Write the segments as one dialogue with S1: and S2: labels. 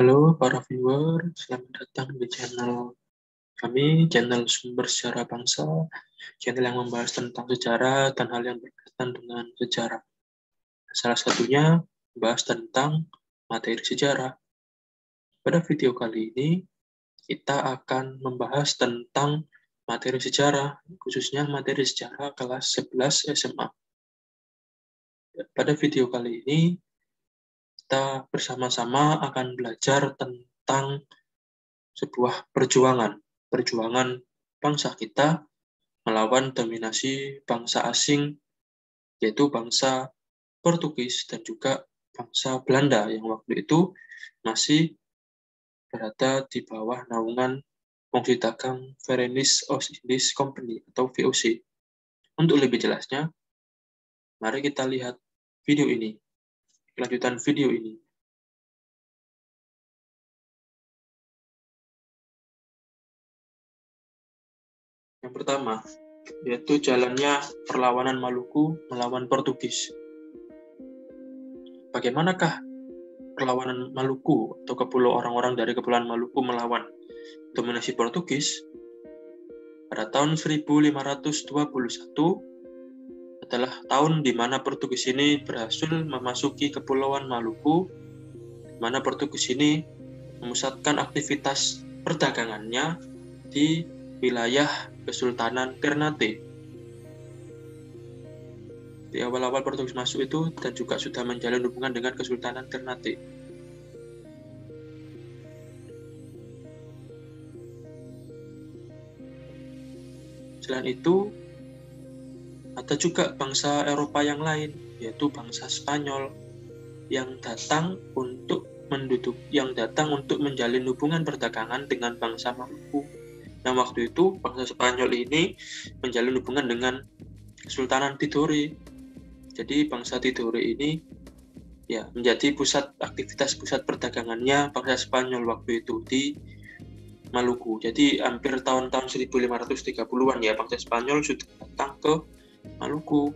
S1: Halo para viewer, selamat datang di channel kami, channel Sumber Sejarah Bangsa, channel yang membahas tentang sejarah dan hal yang berkaitan dengan sejarah. Salah satunya membahas tentang materi sejarah. Pada video kali ini, kita akan membahas tentang materi sejarah, khususnya materi sejarah kelas 11 SMA. Pada video kali ini, kita bersama-sama akan belajar tentang sebuah perjuangan bangsa kita melawan dominasi bangsa asing, yaitu bangsa Portugis dan juga bangsa Belanda yang waktu itu masih berada di bawah naungan Fungsi Dagang Verenigd Oost-Indisch Company atau VOC. Untuk lebih jelasnya, mari kita lihat video ini, kelanjutan video ini. Yang pertama, yaitu jalannya perlawanan Maluku melawan Portugis. Bagaimanakah perlawanan Maluku atau orang-orang dari Kepulauan Maluku melawan dominasi Portugis? Pada tahun 1521 adalah tahun di mana Portugis ini berhasil memasuki Kepulauan Maluku, di mana Portugis ini memusatkan aktivitas perdagangannya di wilayah Kesultanan Ternate. Di awal-awal Portugis masuk itu dan juga sudah menjalin hubungan dengan Kesultanan Ternate. Selain itu, ada juga bangsa Eropa yang lain, yaitu bangsa Spanyol yang datang untuk menjalin hubungan perdagangan dengan bangsa Maluku. Nah, waktu itu bangsa Spanyol ini menjalin hubungan dengan Kesultanan Tidore. Jadi bangsa Tidore ini menjadi pusat perdagangannya bangsa Spanyol waktu itu di Maluku. Jadi hampir tahun-tahun 1530-an ya bangsa Spanyol sudah datang ke Maluku.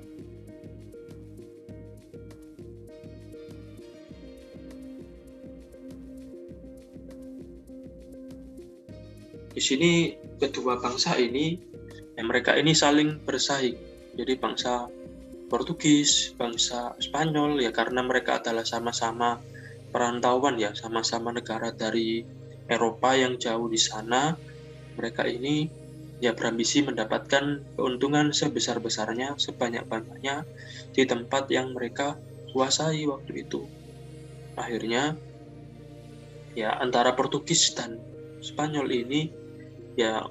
S1: Di sini kedua bangsa ini, mereka ini saling bersaing. Jadi bangsa Portugis, bangsa Spanyol karena mereka adalah sama-sama perantauan sama-sama negara dari Eropa yang jauh di sana. Mereka ini berambisi mendapatkan keuntungan sebesar-besarnya, sebanyak-banyaknya di tempat yang mereka kuasai waktu itu. Akhirnya antara Portugis dan Spanyol ini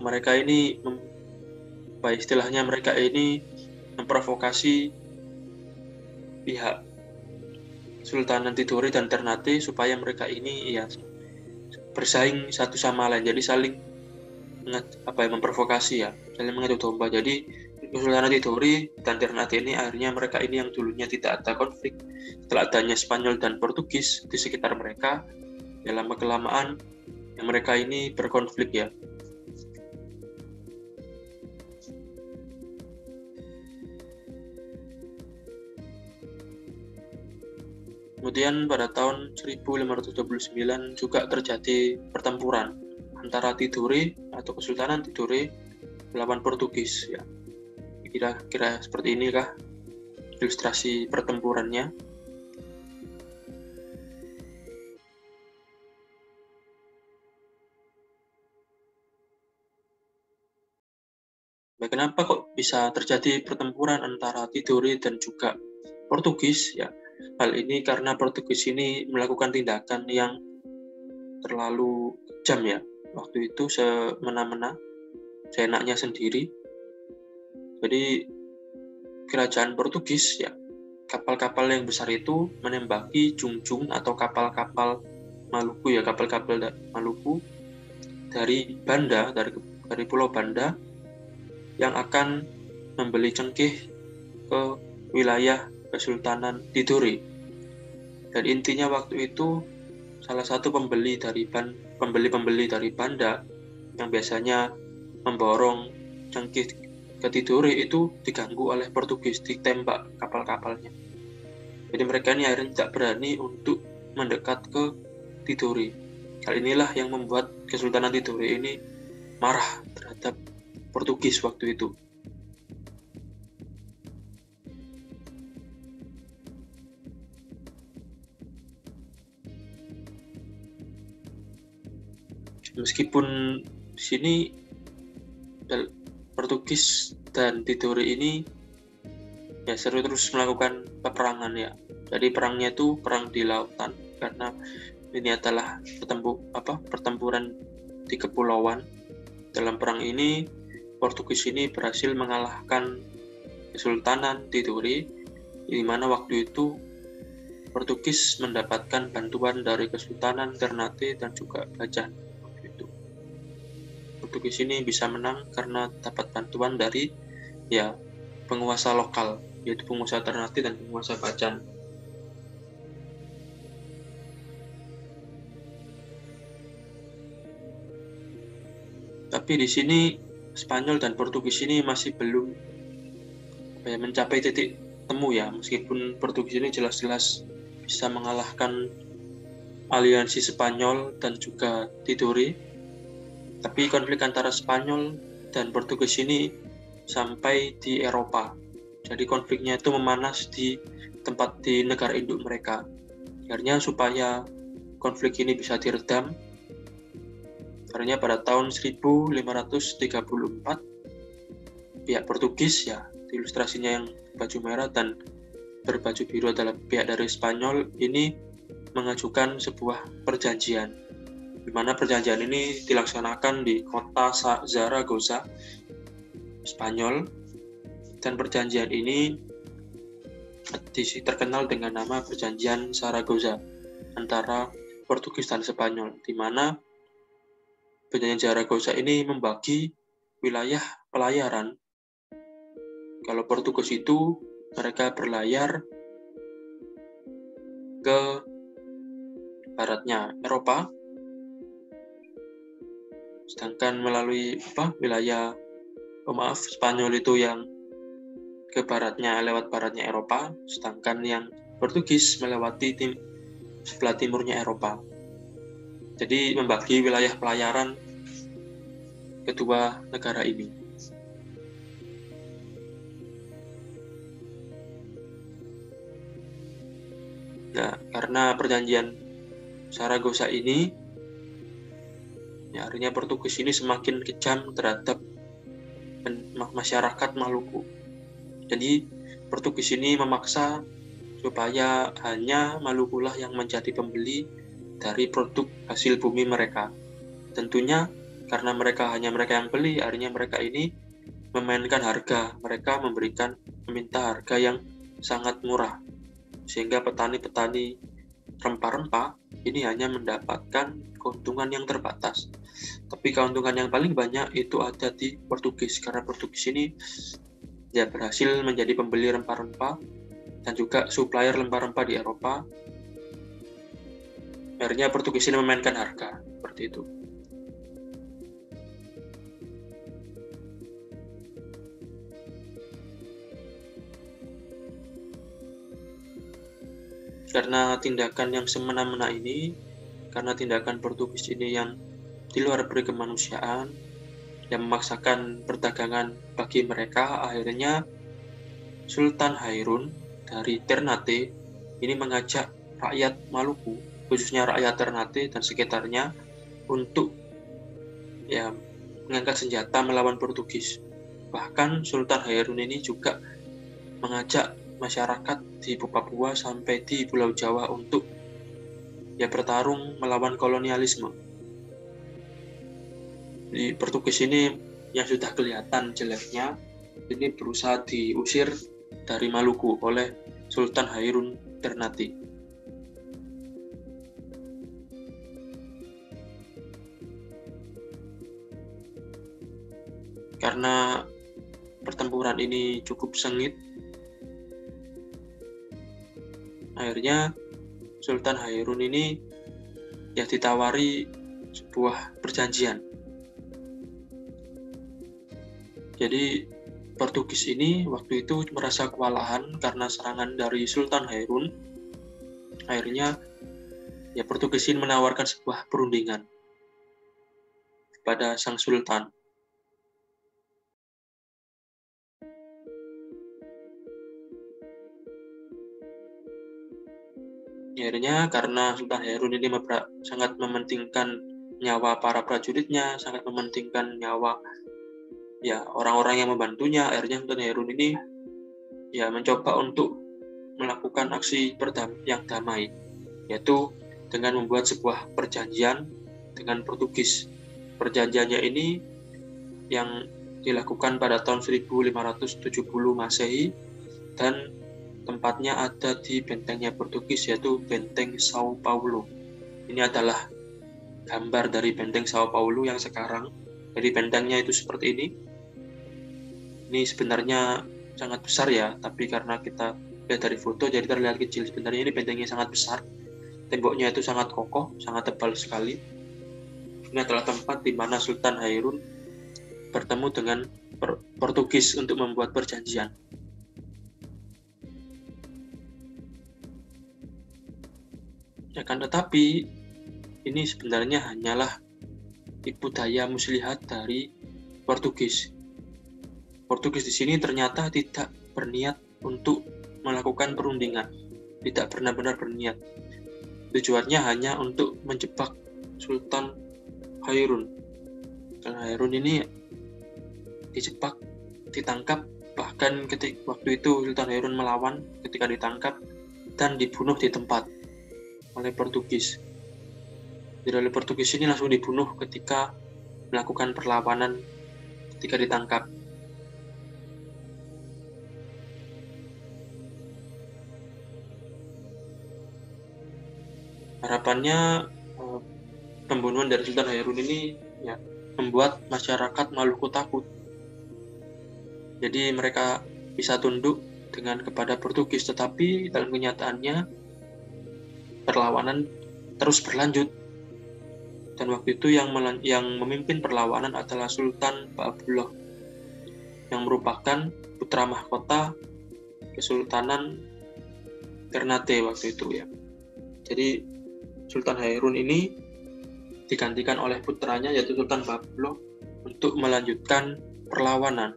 S1: mereka ini memprovokasi pihak Sultanan Tidore dan Ternate supaya mereka ini bersaing satu sama lain, jadi saling memprovokasi saling mengadu domba. Jadi Sultanan Tidore dan Ternate ini akhirnya mereka ini yang dulunya tidak ada konflik, setelah adanya Spanyol dan Portugis di sekitar mereka, lama-kelamaan mereka ini berkonflik Kemudian pada tahun 1529 juga terjadi pertempuran antara Tidore atau Kesultanan Tidore melawan Portugis. Kira-kira seperti inikah ilustrasi pertempurannya. Kenapa kok bisa terjadi pertempuran antara Tidore dan juga Portugis? Hal ini karena Portugis ini melakukan tindakan yang terlalu kejam waktu itu, semena-mena, seenaknya sendiri. Jadi kerajaan Portugis kapal-kapal yang besar itu menembaki junjung atau kapal-kapal Maluku kapal-kapal Maluku dari Banda, dari Pulau Banda yang akan membeli cengkeh ke wilayah Kesultanan Tidore. Dan intinya waktu itu salah satu pembeli dari Banda yang biasanya memborong cengkeh ke Tidore itu diganggu oleh Portugis, ditembak kapal-kapalnya. Jadi mereka ini akhirnya tidak berani untuk mendekat ke Tidore. Hal inilah yang membuat Kesultanan Tidore ini marah terhadap Portugis waktu itu. Meskipun di sini Portugis dan Tidore ini ya seru terus melakukan peperangan ya. Jadi perangnya itu perang di lautan karena ini adalah pertempuran di kepulauan. Dalam perang ini Portugis ini berhasil mengalahkan Kesultanan Tidore, di mana waktu itu Portugis mendapatkan bantuan dari Kesultanan Ternate dan juga Bajan. Waktu itu Portugis ini bisa menang karena dapat bantuan dari penguasa lokal, yaitu penguasa Ternate dan penguasa Bajan. Tapi di sini Spanyol dan Portugis ini masih belum mencapai titik temu ya, meskipun Portugis ini jelas-jelas bisa mengalahkan aliansi Spanyol dan juga Tidore, tapi konflik antara Spanyol dan Portugis ini sampai di Eropa. Jadi konfliknya itu memanas di negara induk mereka. Akhirnya supaya konflik ini bisa diredam, akhirnya pada tahun 1534 pihak Portugis ya, ilustrasinya yang baju merah dan berbaju biru adalah pihak dari Spanyol, ini mengajukan sebuah perjanjian, di mana perjanjian ini dilaksanakan di kota Zaragoza, Spanyol, dan perjanjian ini terkenal dengan nama Perjanjian Zaragoza antara Portugis dan Spanyol, di mana Perjanjian Zaragoza ini membagi wilayah pelayaran. Kalau Portugis itu mereka berlayar ke baratnya Eropa, sedangkan melalui Spanyol itu yang ke baratnya lewat baratnya Eropa, sedangkan yang Portugis melewati sebelah timurnya Eropa. Jadi membagi wilayah pelayaran kedua negara ini. Nah, karena perjanjian Zaragoza ini, ya akhirnya Portugis ini semakin kejam terhadap masyarakat Maluku. Jadi Portugis ini memaksa supaya hanya Malukulah yang menjadi pembeli dari produk hasil bumi mereka. Tentunya karena hanya mereka yang beli, akhirnya mereka ini memainkan harga. Mereka meminta harga yang sangat murah, sehingga petani-petani rempah-rempah ini hanya mendapatkan keuntungan yang terbatas. Tapi keuntungan yang paling banyak itu ada di Portugis, karena Portugis ini berhasil menjadi pembeli rempah-rempah dan juga supplier rempah-rempah di Eropa. Akhirnya Portugis ini memainkan harga, seperti itu. Karena tindakan yang semena-mena ini, karena tindakan Portugis ini yang di luar peri kemanusiaan, yang memaksakan perdagangan bagi mereka, akhirnya Sultan Hairun dari Ternate ini mengajak rakyat Maluku, khususnya rakyat Ternate dan sekitarnya, untuk mengangkat senjata melawan Portugis. Bahkan Sultan Hairun ini juga mengajak masyarakat di Papua sampai di Pulau Jawa untuk bertarung melawan kolonialisme. Di Portugis ini yang sudah kelihatan jeleknya, ini berusaha diusir dari Maluku oleh Sultan Hairun Ternate. Karena pertempuran ini cukup sengit, akhirnya Sultan Hairun ini ditawari sebuah perjanjian. Jadi Portugis ini waktu itu merasa kewalahan karena serangan dari Sultan Hairun. Akhirnya Ya, Portugis ini menawarkan sebuah perundingan kepada sang sultan. Akhirnya karena Sultan Harun ini sangat mementingkan nyawa para prajuritnya, sangat mementingkan nyawa ya orang-orang yang membantunya, akhirnya Sultan Harun ini ya mencoba untuk melakukan aksi yang damai, yaitu dengan membuat sebuah perjanjian dengan Portugis. Perjanjiannya ini yang dilakukan pada tahun 1570 Masehi dan tempatnya ada di bentengnya Portugis, yaitu Benteng Sao Paulo. Ini adalah gambar dari Benteng Sao Paulo yang sekarang. Jadi bentengnya itu seperti ini. Ini sebenarnya sangat besar ya, tapi karena kita lihat dari foto jadi terlihat kecil. Sebenarnya ini bentengnya sangat besar. Temboknya itu sangat kokoh, sangat tebal sekali. Ini adalah tempat di mana Sultan Harun bertemu dengan Portugis untuk membuat perjanjian. Akan tetapi, ini sebenarnya hanyalah tipu daya muslihat dari Portugis. Portugis di sini ternyata tidak berniat untuk melakukan perundingan, tidak benar-benar berniat. Tujuannya hanya untuk menjebak Sultan Harun. Sultan Harun ini dijebak, ditangkap, bahkan waktu itu Sultan Harun melawan ketika ditangkap dan dibunuh di tempat oleh Portugis. Jadi oleh Portugis ini langsung dibunuh ketika melakukan perlawanan ketika ditangkap. Harapannya pembunuhan dari Sultan Harun ini ya membuat masyarakat Maluku takut. Jadi mereka bisa tunduk kepada Portugis, tetapi dalam kenyataannya perlawanan terus berlanjut. Dan waktu itu yang memimpin perlawanan adalah Sultan Baabullah, yang merupakan putra mahkota Kesultanan Ternate waktu itu ya. Jadi Sultan Harun ini digantikan oleh putranya yaitu Sultan Baabullah untuk melanjutkan perlawanan.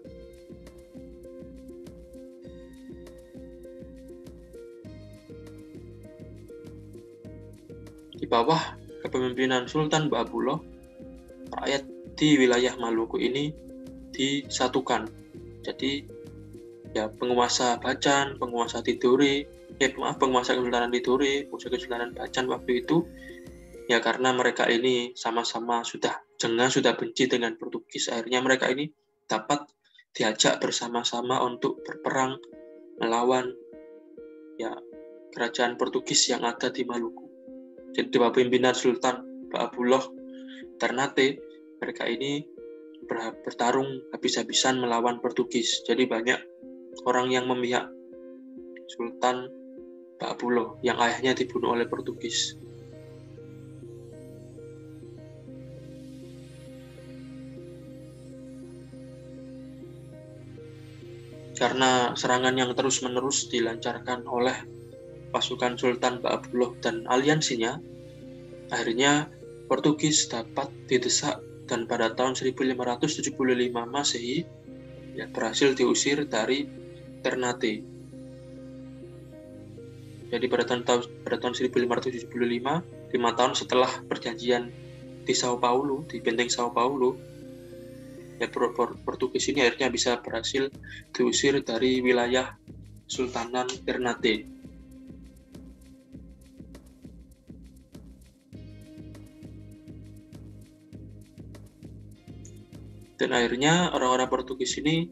S1: Di bawah kepemimpinan Sultan Baabullah, rakyat di wilayah Maluku ini disatukan. Jadi ya penguasa Bacan, penguasa Kesultanan Tidore, penguasa Kesultanan Bacan waktu itu ya karena mereka ini sama-sama sudah benci dengan Portugis, akhirnya mereka ini dapat diajak bersama-sama untuk berperang melawan ya kerajaan Portugis yang ada di Maluku. Jadi di bawah pimpinan Sultan Baabullah Ternate, mereka ini bertarung habis-habisan melawan Portugis. Jadi banyak orang yang memihak Sultan Baabullah yang ayahnya dibunuh oleh Portugis. Karena serangan yang terus-menerus dilancarkan oleh pasukan Sultan Baabullah dan aliansinya, akhirnya Portugis dapat didesak dan pada tahun 1575 Masehi ya, berhasil diusir dari Ternate. Jadi pada tahun 1575, 5 tahun setelah perjanjian di Sao Paulo, di Benteng Sao Paulo, ya Portugis ini akhirnya bisa berhasil diusir dari wilayah Sultanan Ternate. Dan akhirnya orang-orang Portugis ini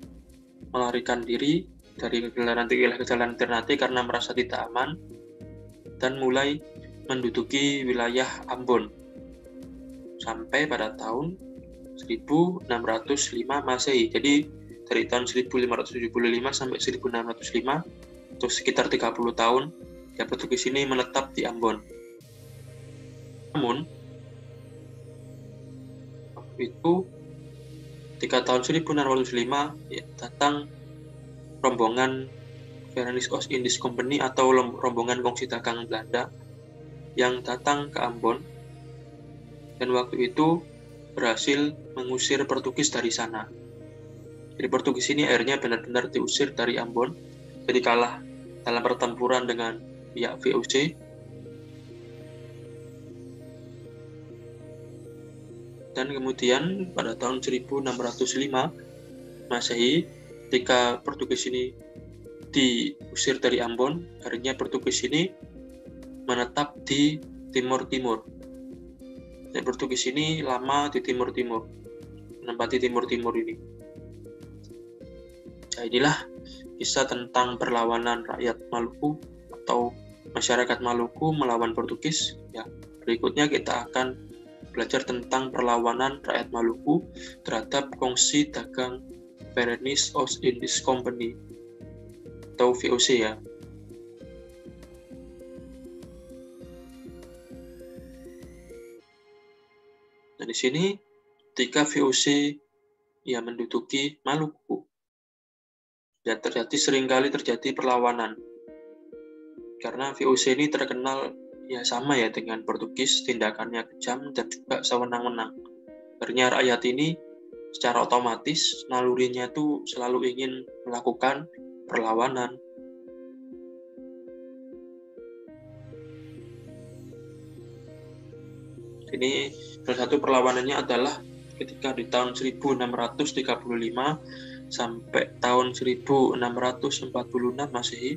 S1: melarikan diri dari wilayah Ternate karena merasa tidak aman dan mulai menduduki wilayah Ambon sampai pada tahun 1605 Masehi. Jadi dari tahun 1575 sampai 1605 untuk sekitar 30 tahun ya Portugis ini menetap di Ambon. Namun waktu itu ketika tahun 1605 ya, datang rombongan Verenigd Oost Indies Company atau rombongan kongsi dagang Belanda yang datang ke Ambon, dan waktu itu berhasil mengusir Portugis dari sana. Jadi Portugis ini akhirnya benar-benar diusir dari Ambon, jadi kalah dalam pertempuran dengan pihak VOC. Dan kemudian pada tahun 1605 Masehi, ketika Portugis ini diusir dari Ambon, akhirnya Portugis ini menetap di Timur-Timur. Dan Portugis ini lama di Timur-Timur, menempati Timur-Timur ini. Nah, inilah kisah tentang perlawanan rakyat Maluku atau masyarakat Maluku melawan Portugis. Ya, berikutnya kita akan belajar tentang perlawanan rakyat Maluku terhadap Kongsi Dagang Pyrenees East Indies Company atau VOC ya. Nah, di sini ketika VOC ya menduduki Maluku, ya seringkali terjadi perlawanan. Karena VOC ini terkenal ya sama ya dengan Portugis, tindakannya kejam dan juga sewenang-wenang. Akhirnya rakyat ini secara otomatis nalurinya itu selalu ingin melakukan perlawanan. Ini salah satu perlawanannya adalah ketika di tahun 1635 sampai tahun 1646 Masehi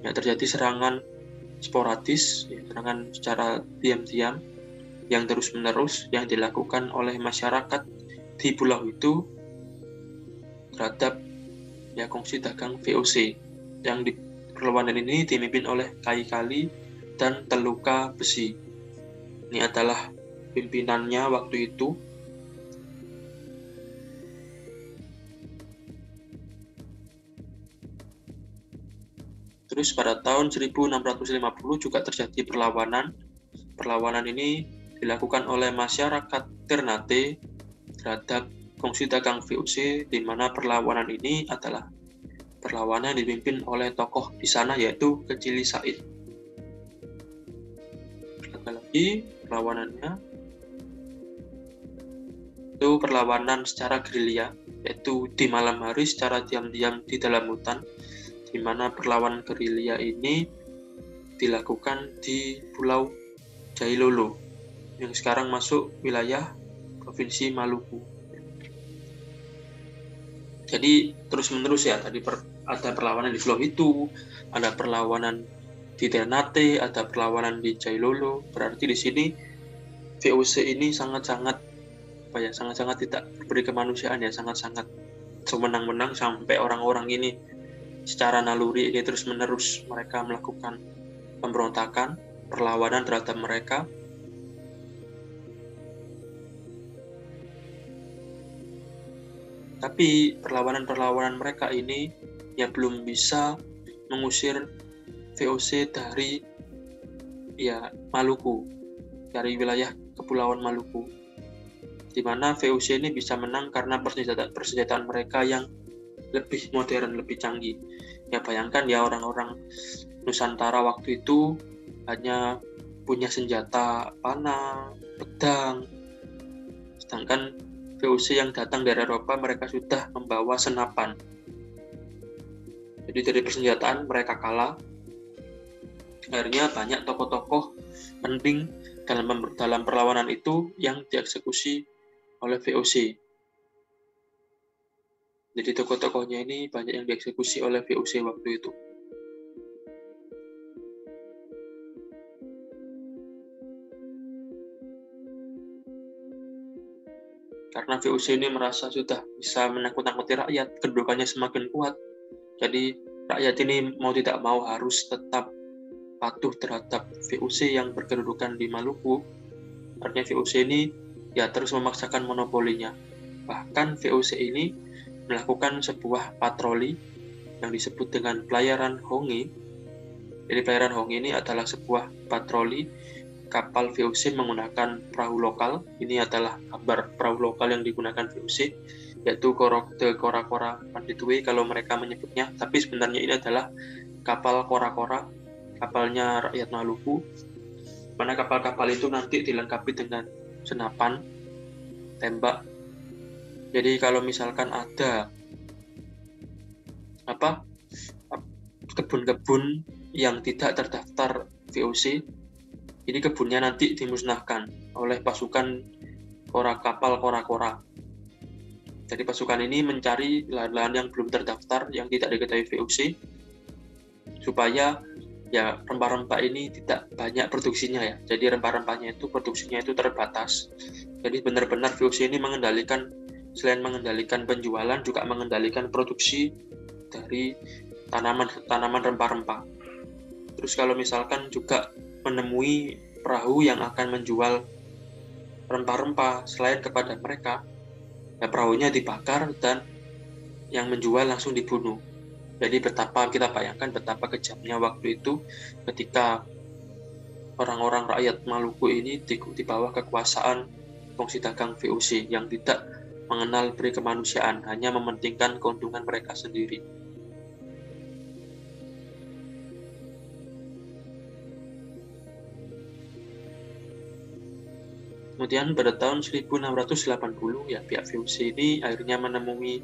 S1: ya terjadi serangan sporadis, ya, serangan secara diam-diam yang terus-menerus yang dilakukan oleh masyarakat di pulau itu terhadap ya Kongsi Dagang VOC yang di perlawanan ini dipimpin oleh Kai Kali dan Teluka Besi. Ini adalah pimpinannya waktu itu. Terus pada tahun 1650 juga terjadi perlawanan. Perlawanan ini dilakukan oleh masyarakat Ternate terhadap Kongsi Dagang VOC, di mana perlawanan ini adalah perlawanan yang dipimpin oleh tokoh di sana yaitu Kecili Said. Sekali lagi perlawanannya itu perlawanan secara gerilya, yaitu di malam hari secara diam-diam di dalam hutan, di mana perlawanan gerilya ini dilakukan di Pulau Jailolo yang sekarang masuk wilayah Provinsi Maluku. Jadi terus-menerus ya, tadi ada perlawanan di pulau itu, ada perlawanan di Ternate, ada perlawanan di Jailolo. Berarti di sini VOC ini sangat-sangat tidak beri kemanusiaan ya, sangat-sangat semenang-menang sampai orang-orang ini secara naluri ini terus-menerus mereka melakukan pemberontakan, perlawanan terhadap mereka. Tapi perlawanan-perlawanan mereka ini ya belum bisa mengusir VOC dari ya Maluku, dari wilayah Kepulauan Maluku, di mana VOC ini bisa menang karena persenjataan mereka yang lebih modern, lebih canggih. Ya bayangkan ya, orang-orang Nusantara waktu itu hanya punya senjata panah, pedang, sedangkan VOC yang datang dari Eropa mereka sudah membawa senapan. Jadi dari persenjataan mereka kalah. Akhirnya banyak tokoh-tokoh penting dalam perlawanan itu yang dieksekusi oleh VOC. Jadi tokoh-tokohnya ini banyak yang dieksekusi oleh VOC waktu itu. Karena VOC ini merasa sudah bisa menakut-nakuti rakyat, kedudukannya semakin kuat. Jadi rakyat ini mau tidak mau harus tetap patuh terhadap VOC yang berkedudukan di Maluku. Artinya VOC ini ya terus memaksakan monopolinya. Bahkan VOC ini melakukan sebuah patroli yang disebut dengan pelayaran Hongi. Jadi pelayaran Hongi ini adalah sebuah patroli kapal VOC menggunakan perahu lokal. Ini adalah gambar perahu lokal yang digunakan VOC, yaitu Kora-Kora Panditue kalau mereka menyebutnya, tapi sebenarnya ini adalah kapal Kora-Kora, kapalnya rakyat Maluku. mana kapal-kapal itu nanti dilengkapi dengan senapan tembak. Jadi kalau misalkan ada kebun-kebun yang tidak terdaftar VOC, ini kebunnya nanti dimusnahkan oleh pasukan kapal kora-kora. Jadi pasukan ini mencari lahan-lahan yang belum terdaftar, yang tidak diketahui VOC, supaya ya rempah-rempah ini tidak banyak produksinya ya. Jadi rempah-rempahnya itu produksinya itu terbatas. Jadi benar-benar VOC ini selain mengendalikan penjualan, juga mengendalikan produksi dari tanaman rempah-rempah. Terus kalau misalkan juga menemui perahu yang akan menjual rempah-rempah selain kepada mereka, ya perahunya dibakar dan yang menjual langsung dibunuh. Jadi kita bayangkan betapa kejamnya waktu itu ketika orang-orang rakyat Maluku ini di bawah kekuasaan fungsi dagang VOC yang tidak mengenal peri kemanusiaan, hanya mementingkan keuntungan mereka sendiri. Kemudian pada tahun 1680 ya pihak VOC ini akhirnya menemui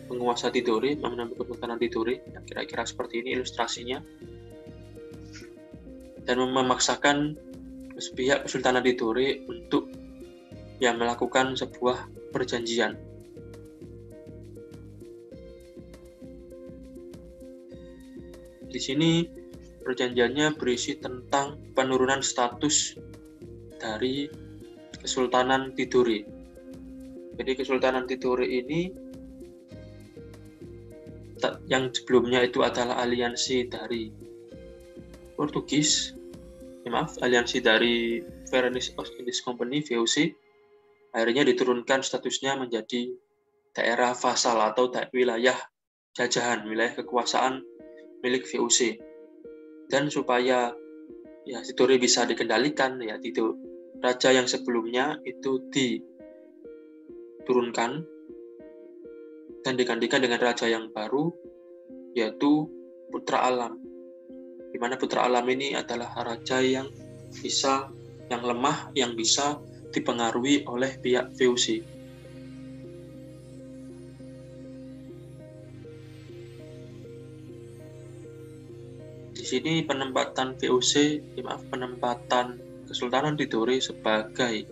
S1: penguasa Tidore, menemukan Kesultanan Tidore, ya, kira-kira seperti ini ilustrasinya, dan memaksakan pihak Kesultanan Tidore untuk melakukan sebuah perjanjian. Di sini perjanjiannya berisi tentang penurunan status dari Kesultanan Tidore. Jadi Kesultanan Tidore ini yang sebelumnya itu adalah aliansi dari Portugis, aliansi dari Veronese East Indies Company (VOC), akhirnya diturunkan statusnya menjadi daerah vasal atau wilayah jajahan, wilayah kekuasaan milik VOC. Dan supaya Tidore bisa dikendalikan, raja yang sebelumnya itu diturunkan dan digantikan dengan raja yang baru, yaitu Putra Alam. Di mana Putra Alam ini adalah raja yang lemah, yang bisa dipengaruhi oleh pihak VOC. Di sini penempatan Kesultanan Tidore sebagai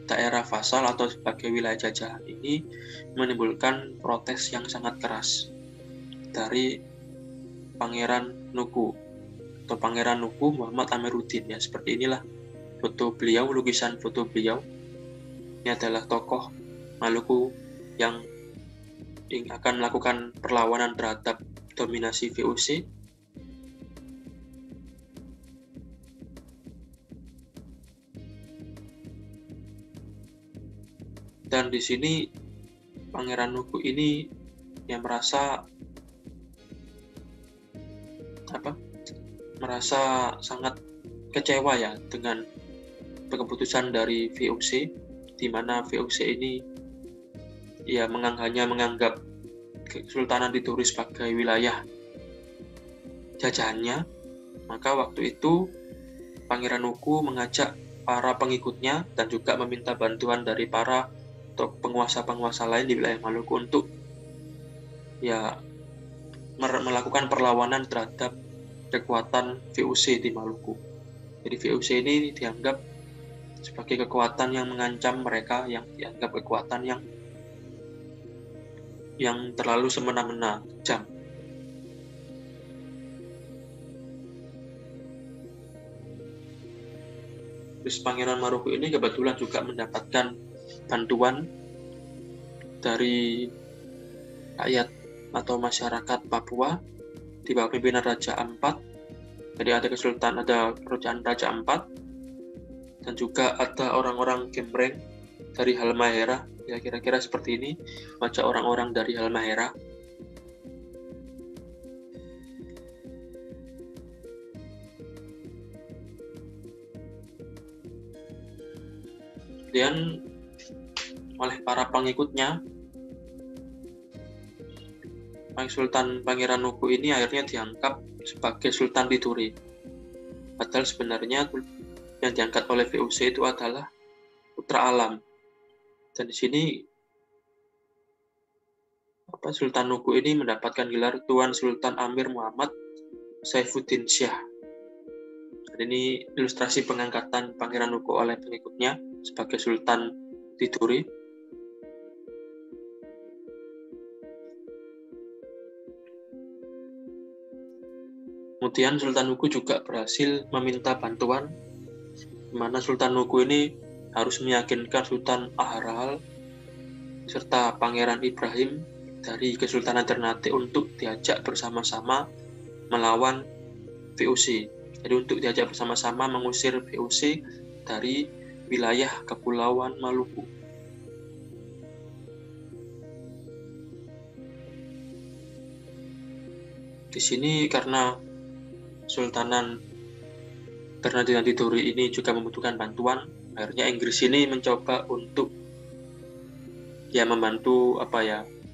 S1: daerah vasal atau sebagai wilayah jajahan ini menimbulkan protes yang sangat keras dari Pangeran Nuku Muhammad Amiruddin. Ya, seperti inilah lukisan foto beliau. Ini adalah tokoh Maluku yang akan melakukan perlawanan terhadap dominasi VOC. Dan di sini Pangeran Nuku ini yang merasa sangat kecewa ya dengan keputusan dari VOC, di mana VOC ini hanya menganggap Kesultanan Tidore sebagai wilayah jajahannya. Maka waktu itu Pangeran Nuku mengajak para pengikutnya dan juga meminta bantuan dari para penguasa-penguasa lain di wilayah Maluku untuk melakukan perlawanan terhadap kekuatan VOC di Maluku. Jadi VOC ini dianggap sebagai kekuatan yang mengancam mereka, yang dianggap kekuatan yang terlalu semena-mena, kejam. Terus Pangeran Maluku ini kebetulan juga mendapatkan bantuan dari rakyat atau masyarakat Papua di bawah pimpinan Raja Ampat. Jadi ada kerajaan Raja Ampat dan juga ada orang-orang Gembreng dari Halmahera. Ya, kira-kira seperti ini wajah orang-orang dari Halmahera. Kemudian oleh para pengikutnya, Sultan Pangeran Nuku ini akhirnya diangkat sebagai Sultan Tidore Padahal sebenarnya yang diangkat oleh VOC itu adalah putra alam. Dan di sini Sultan Nuku ini mendapatkan gelar Tuan Sultan Amir Muhammad Saifuddin Syah. Dan ini ilustrasi pengangkatan Pangeran Nuku oleh pengikutnya sebagai Sultan Tidore. Kemudian Sultan Nuku juga berhasil meminta bantuan, di mana Sultan Nuku ini harus meyakinkan Sultan Ahrahal serta Pangeran Ibrahim dari Kesultanan Ternate untuk diajak bersama-sama melawan VOC. Jadi untuk diajak bersama-sama mengusir VOC dari wilayah Kepulauan Maluku. Di sini karena Sultanan Ternate dan Tidore ini juga membutuhkan bantuan, akhirnya Inggris ini mencoba untuk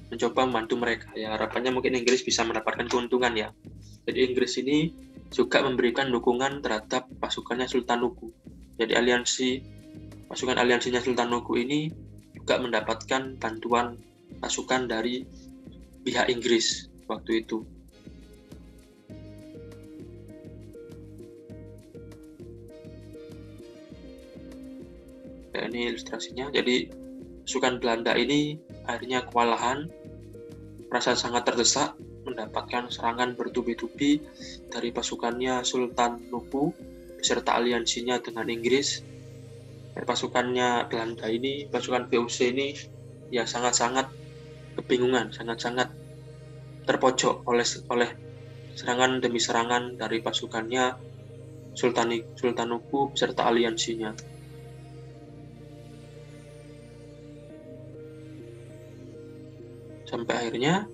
S1: mencoba membantu mereka. Ya, harapannya mungkin Inggris bisa mendapatkan keuntungan ya. Jadi Inggris ini juga memberikan dukungan terhadap pasukannya Sultan Nuku. Jadi pasukan aliansinya Sultan Nuku ini juga mendapatkan bantuan pasukan dari pihak Inggris waktu itu. Nah, ini ilustrasinya. Jadi pasukan Belanda ini akhirnya kewalahan, merasa sangat terdesak, mendapatkan serangan bertubi-tubi dari pasukannya Sultan Nuku beserta aliansinya dengan Inggris. Dan pasukannya Belanda ini, pasukan VOC ini ya sangat-sangat kebingungan, sangat-sangat terpojok oleh serangan demi serangan dari pasukannya Sultan Nuku beserta aliansinya. Sampai akhirnya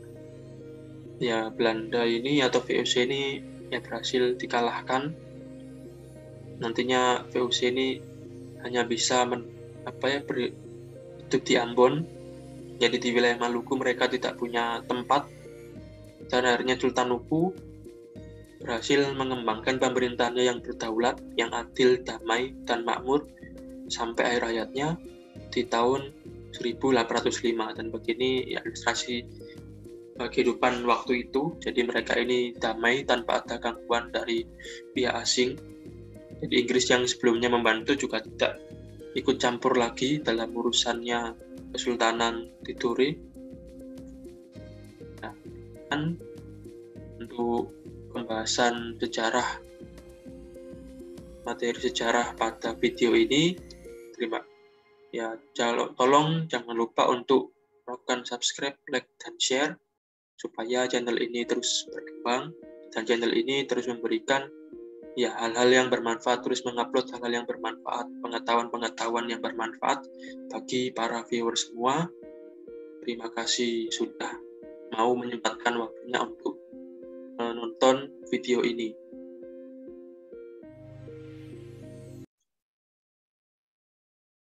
S1: ya Belanda ini atau VOC ini ya berhasil dikalahkan. Nantinya VOC ini hanya bisa hidup di Ambon. Jadi di wilayah Maluku mereka tidak punya tempat. Dan akhirnya Sultan Nuku berhasil mengembangkan pemerintahannya yang berdaulat, yang adil, damai, dan makmur sampai akhir hayatnya di tahun 1805. Dan begini ya ilustrasi kehidupan waktu itu. Jadi mereka ini damai tanpa ada gangguan dari pihak asing. Jadi Inggris yang sebelumnya membantu juga tidak ikut campur lagi dalam urusannya Kesultanan Tidore. Nah, dan untuk pembahasan materi sejarah pada video ini, tolong jangan lupa untuk melakukan subscribe, like, dan share supaya channel ini terus berkembang dan channel ini terus memberikan hal-hal yang bermanfaat, terus mengupload hal-hal yang bermanfaat, pengetahuan yang bermanfaat bagi para viewer semua. Terima kasih sudah mau menyempatkan waktunya untuk menonton video ini.